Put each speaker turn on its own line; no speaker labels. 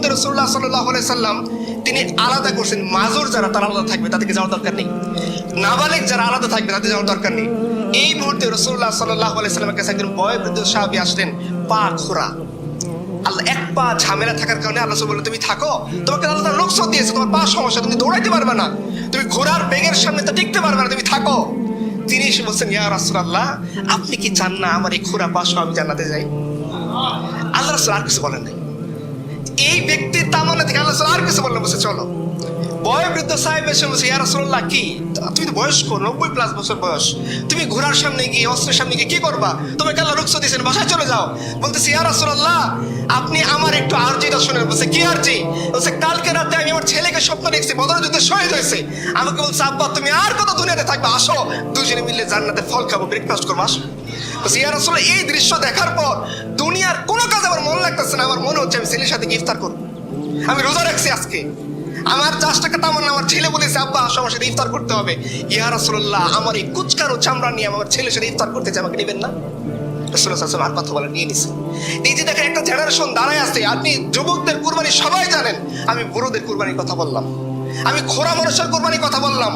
মধ্যে রাসূলুল্লাহ সাল্লাল্লাহু আলাইহি সাল্লাম তিনি আলাদা করছেন, মাজুর যারা তারা আলাদা থাকবে, তাদেরকে যাওয়ার দরকার নেই। নাবালিগ যারা আলাদা থাকবে তাদের যাওয়ার দরকার নেই। এই মুহূর্তে রাসূলুল্লাহ সাল্লাল্লাহু আলাইহি সাল্লামের কাছে একজন বয়োবৃদ্ধ সাহাবী আসলেন, পা খোঁড়া। আল্লাহ এক পা ঝামেলা থাকার কারণে আল্লাহ বললেন তুমি থাকো, তোমাকে আল্লাহ তাআলা রুখসত দিয়েছে, তোমার পা সমস্যা, তুমি দৌড়াইতে পারবে না, তুমি ঘোড়ার বেগের সামনে তো টিকতে পারবে না, তুমি থাকো। তিনি এসে বলছেন, ইয়া রাসূলুল্লাহ, আপনি কি চান না আমার এই খোঁড়া পা সহ আমি জান্নাতে যাই? আল্লাহ রাসূল আর কিছু বলেন নাই। এই ব্যক্তির তামান্না থেকে আল্লাহ রাসূল আর কিছু বললেন, বলছে চলো। বয়োবৃদ্ধ সাহেব এসে বলছে, ইয়া রাসূলুল্লাহ, কি তুমি তো বয়স্ক, 90+ বছর বয়স, তুমি ঘোড়ার সামনে গিয়ে অস্ত্রের সামনে গিয়ে কি করবা? তোমাকে আল্লাহ রুখসত দিয়েছেন, বাসায় চলে যাও। বলতেছে, ইয়া রাসূলুল্লাহ, আপনি আমার একটু আরজিটা শুনেন। বলছে, কি আরজি? বলছে, কালকে রাতে আমি আমার ছেলেকে স্বপ্ন দেখছি বদর যুদ্ধে শহীদ হয়েছে। আমাকে বলছে, আব্বা তুমি আর কত দুনিয়াতে থাকবে, আসো দুজনে মিলে জান্নাতের ফল খাবো, ব্রেকফাস্ট করবো, আসো। বলছে, ইয়া রাসূলুল্লাহ, এই দৃশ্য দেখার পর দুনিয়ার কোনো কাজ আমার মন লাগতেছে না, আমার মনে হচ্ছে আমি ছেলের সাথে ইফতার করবো, আমি রোজা রাখছি আজকে, আমার 10 টাকা তামান্না, আমার ছেলে বলেছে আব্বা আসো আমার সাথে ইফতার করতে হবে। ইয়া রাসূলুল্লাহ, আমার এই কুচকারো চামড়া নিয়ে আমার ছেলের সাথে ইফতার করতে চাই, আমাকে নেবেন না? রাসূলুল্লাহ সাল্লাল্লাহু আলাইহি ওয়াসাল্লাম আর কথা বলে নিয়ে নিছে। এই যে দেখেন একটা জেনারেশন দাঁড়ায় আছে। আপনি যুবকদের কুরবানি সবাই জানেন, আমি বুড়োদের কুরবানির কথা বললাম, আমি খোঁড়া মানুষের কুরবানির কথা বললাম।